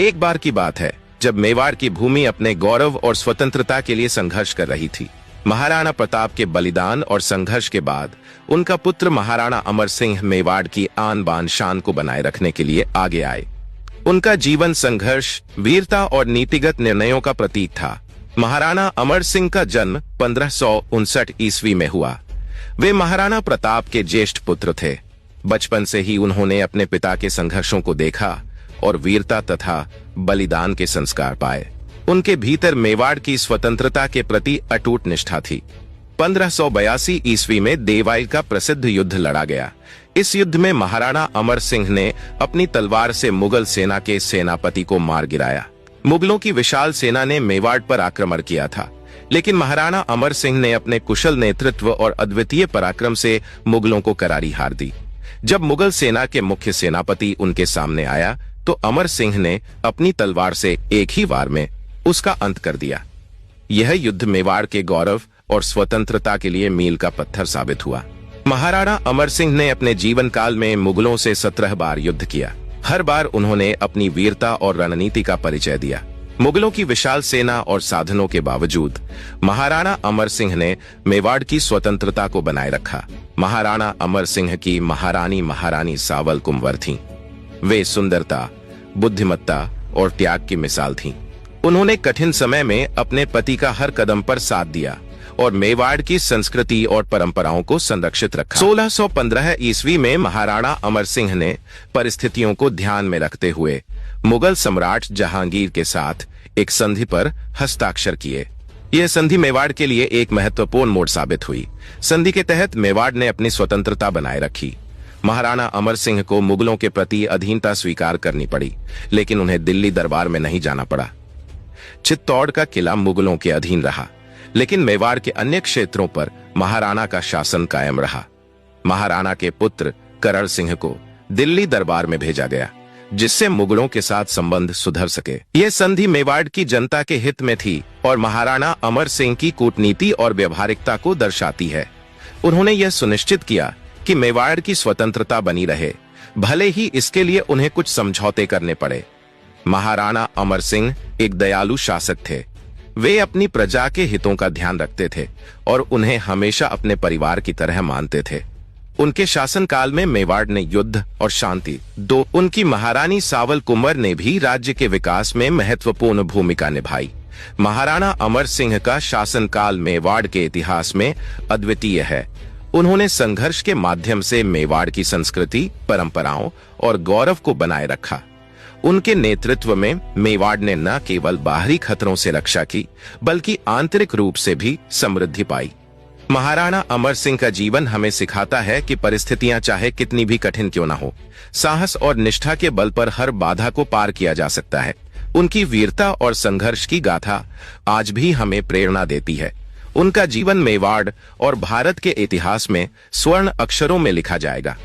एक बार की बात है जब मेवाड़ की भूमि अपने गौरव और स्वतंत्रता के लिए संघर्ष कर रही थी। महाराणा प्रताप के बलिदान और संघर्ष के बाद उनका पुत्र महाराणा अमर सिंह मेवाड़ की आन बान शान को बनाए रखने के लिए आगे आए। उनका जीवन संघर्ष, वीरता और नीतिगत निर्णयों का प्रतीक था। महाराणा अमर सिंह का जन्म 1559 ईस्वी में हुआ। वे महाराणा प्रताप के ज्येष्ठ पुत्र थे। बचपन से ही उन्होंने अपने पिता के संघर्षों को देखा और वीरता तथा बलिदान के संस्कार पाए। उनके भीतर मेवाड़ की स्वतंत्रता के प्रति अटूट निष्ठा थी। 1582 ईस्वी में देवाई का प्रसिद्ध युद्ध लड़ा गया। इस युद्ध में महाराणा अमर सिंह ने अपनी तलवार से मुगल सेना के सेनापति को मार गिराया। मुगलों की विशाल सेना ने मेवाड़ पर आक्रमण किया था, लेकिन महाराणा अमर सिंह ने अपने कुशल नेतृत्व और अद्वितीय पराक्रम से मुगलों को करारी हार दी। जब मुगल सेना के मुख्य सेनापति उनके सामने आया तो अमर सिंह ने अपनी तलवार से एक ही वार में उसका अंत कर दिया। यह युद्ध मेवाड़ के गौरव और स्वतंत्रता के लिए मील का पत्थर साबित हुआ। महाराणा अमर सिंह ने अपने जीवन काल में मुगलों से 17 बार युद्ध किया। हर बार उन्होंने अपनी वीरता और रणनीति का परिचय दिया। मुगलों की विशाल सेना और साधनों के बावजूद महाराणा अमर सिंह ने मेवाड़ की स्वतंत्रता को बनाए रखा। महाराणा अमर सिंह की महारानी सावल कुंवर थीं। वे सुंदरता, बुद्धिमत्ता और त्याग की मिसाल थीं। उन्होंने कठिन समय में अपने पति का हर कदम पर साथ दिया और मेवाड़ की संस्कृति और परंपराओं को संरक्षित रखा। 1615 ईस्वी में महाराणा अमर सिंह ने परिस्थितियों को ध्यान में रखते हुए मुगल सम्राट जहांगीर के साथ एक संधि पर हस्ताक्षर किए। यह संधि मेवाड़ के लिए एक महत्वपूर्ण मोड़ साबित हुई। संधि के तहत मेवाड़ ने अपनी स्वतंत्रता बनाए रखी। महाराणा अमर सिंह को मुगलों के प्रति अधीनता स्वीकार करनी पड़ी, लेकिन उन्हें दिल्ली दरबार में नहीं जाना पड़ा। चित्तौड़ का किला मुगलों के अधीन रहा, लेकिन मेवाड़ के अन्य क्षेत्रों पर महाराणा का शासन कायम रहा। महाराणा के पुत्र करण सिंह को दिल्ली दरबार में भेजा गया, जिससे मुगलों के साथ संबंध सुधर सके। यह संधि मेवाड़ की जनता के हित में थी और महाराणा अमर सिंह की कूटनीति और व्यवहारिकता को दर्शाती है। उन्होंने यह सुनिश्चित किया कि मेवाड़ की स्वतंत्रता बनी रहे, भले ही इसके लिए उन्हें कुछ समझौते करने पड़े। महाराणा अमर सिंह एक दयालु शासक थे। वे अपनी प्रजा के हितों का ध्यान रखते थे और उन्हें हमेशा अपने परिवार की तरह मानते थे। उनके शासनकाल में मेवाड़ ने युद्ध और शांति दो। उनकी महारानी सावल कुंवर ने भी राज्य के विकास में महत्वपूर्ण भूमिका निभाई। महाराणा अमर सिंह का शासनकाल मेवाड़ के इतिहास में अद्वितीय है। उन्होंने संघर्ष के माध्यम से मेवाड़ की संस्कृति, परंपराओं और गौरव को बनाए रखा। उनके नेतृत्व में मेवाड़ ने न केवल बाहरी खतरों से रक्षा की, बल्कि आंतरिक रूप से भी समृद्धि पाई। महाराणा अमर सिंह का जीवन हमें सिखाता है कि परिस्थितियां चाहे कितनी भी कठिन क्यों न हो, साहस और निष्ठा के बल पर हर बाधा को पार किया जा सकता है। उनकी वीरता और संघर्ष की गाथा आज भी हमें प्रेरणा देती है। उनका जीवन मेवाड़ और भारत के इतिहास में स्वर्ण अक्षरों में लिखा जाएगा।